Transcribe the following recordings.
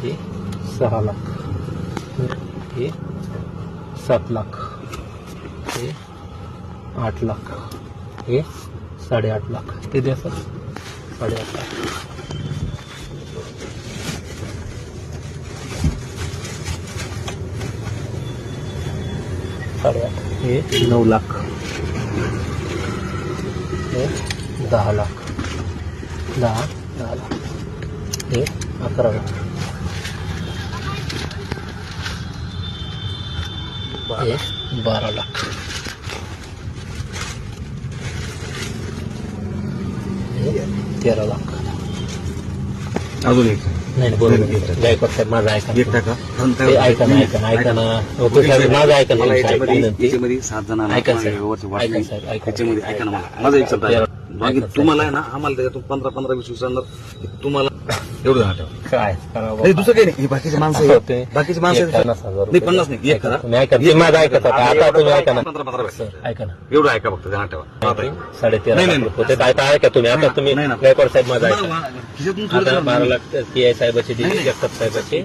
हे 6 लाख, हे 7 लाख, हे 8 लाख, हे 8.5 लाख. ते द्या सर, 8.5 लाख. हे 9 लाख, हे 10 लाख, 10 लाख, हे 11 लाख, हे 12 लाख, हे 13 लाख. अजून एक नाही बरोबर गायकवाड साहेब माझं ऐका एक टाका. ते ऐका ना माझं ऐका ना याच्यामध्ये 7 जणांना ऐका साहेब, वरचे ऐका वाटणी. साहेब, ऐका. त्याच्यामध्ये ऐका ना मला माझा एक शब्द आहे. बाकी तुम्हाला आहे ना आम्हाला त्याच्यातून 15-20 तुम्हाला एवढं आठव काय करावं नाही दुसरं काही नाही. बाकीचे माणसं होते. बाकीचे माणसं 50,000 नाही 50 नाही एक करा. तुम्ही ऐका ते माझं ऐकत होता. आता तुम्ही ऐका ना 15 ऐका ना एवढं ऐका फक्त ध्यानात ठेवा. 13.5 नाही, लाख रुपये होते. आता ऐका तुम्ही, आता तुम्ही नाही, गायकवाड साहेब माझं ऐका. खिशातून आता 12 लाख PI साहेबाचे दिले, जगताप साहेबाचे,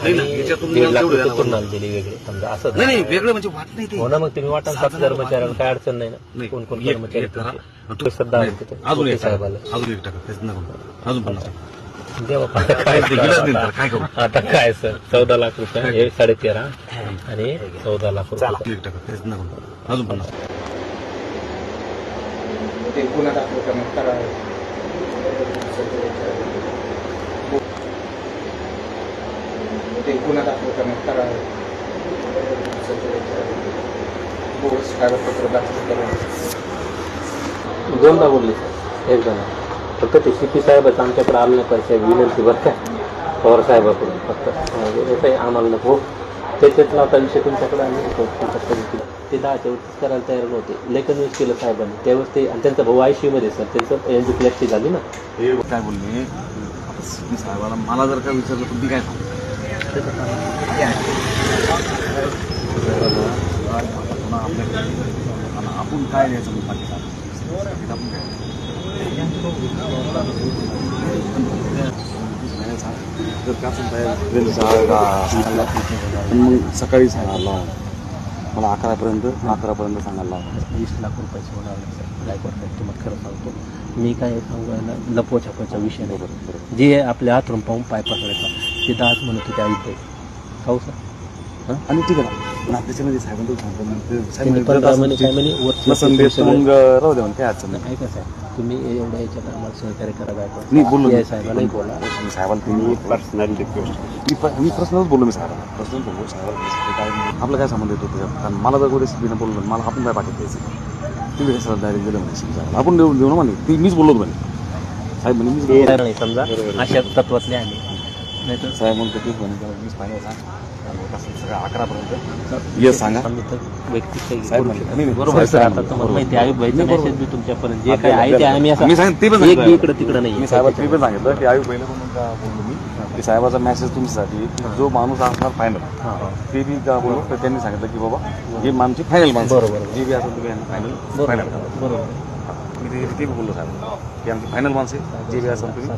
आणि याच्यातून 1.5 लाख तेवढं रुपये द्या ना. पूर्ण दिले वेगळे समजा असं. नाही नाही वेगळं म्हणजे वाट नाही ते. हो ना, मग तुम्ही वाटा 7 कर्मचाऱ्यांना काय अडचण नाही ना. नाही. कोण कोण एक कर्मचारी करा. तुमचे? श्रद्धा आहे तिथे. अजून कोटी एक टाका. साहेबाला अजून एक टाका. तेच नको. अजून 50 टाका. देवा काय ते गेलंच नाही तर काय करू? आता काय सर, 14 लाख रुपये, हे 13.5 आणि 14 लाख रुपये. एक टाका. तेच नको. अजून 50 ते गुन्हा दाखल करण्यात करावे. ते गुन्हा दाखल करण्यात करावे. बोगस कागदपत्र दाखल करावे. दोनदा बोलले सर, एकदा नाही. फक्त ते CP साहेबाचं आमच्याकडे आलं नाही पाहिजे विनंती बरं का, पवार साहेबाकडून फक्त असं आम्हाला नको. त्याच्यातला आता विषय तुमच्याकडे आले ते 10च्या वरतीच करायला तयार नव्हते. लेखन यूज केलं साहेबांनी त्यावेळेस ते, आणि त्यांचा भाऊ ICU मध्ये सर, त्यांचं एन्जिओप्लास्टी झाली ना. काय बोलले मी साहेबाला, मला जर का विचारलं तुम्ही काय सांगू आपण काय द्यायचं मग बाकी आपण काय मग सकाळी सांगायला मला 11पर्यंत सांगायला 20 लाख रुपयाचे होणार नाही सर. गायकवाड साहेब तुम्हाला खरं सांगतो, मी काय सांगायला लपवा छपवायचा विषय नाही. जे आपल्या हातून पाहून पाय पसरायचा ते 10 म्हणत होते ऐकते खाऊ सर. आणि ठीक आहे ना त्याच्यामध्ये साहेबांना सांगतो संदेश मग राहू द्या काय अडचण नाही. ऐका साहेब, तुम्ही एवढ्या याच्यात आम्हाला सहकार्य करा. गायकवाड मी बोललो PI साहेबांनाही बोला. मी साहेबांना तुम्ही पर्सनल रिक्वेस्ट मी पर्सनलच बोललो. मी साहेबांना पर्सनल बोललो. साहेबांना काय आपलं काय संबंध येतो त्याच्यात, कारण मला जर रेसिपीनं बोललो मला आपण काय पाठवत द्यायचं. तुम्ही कसं डायरेक्ट दिलं म्हणे साहेब आपण देऊ ना म्हणे. ती मीच बोललो म्हणे साहेब म्हणे मीच नाही समजा अशा तत्वातले आम्ही नाही तर साहेब म्हणतो तीच म्हणे मीच फायनल सांग सगळं 11पर्यंत ये सांगा. आम्ही तर वैयक्तिक साहेब म्हणले बरोबर सर. आता तुम्हाला माहिती आहे आयुष मेसेज बी तुमच्यापर्यंत जे काय आहे ते आम्ही असं मी सांगितलं ते पण एक सांगितलं. इकडं तिकडं नाही. मी साहेबांना ते पण सांगितलं की आयुष पहिलं म्हणून का बोललो मी की साहेबाचा मेसेज तुमच्यासाठी जो माणूस असणार फायनल ते बी का बोललो तर त्यांनी सांगितलं की बाबा हे आमची फायनल माणसं बरोबर. जे बी असेल तुम्ही फायनल फायनल बरोबर. मी ते बोललो साहेब की आमची फायनल माणसं जे बी असेल तुम्ही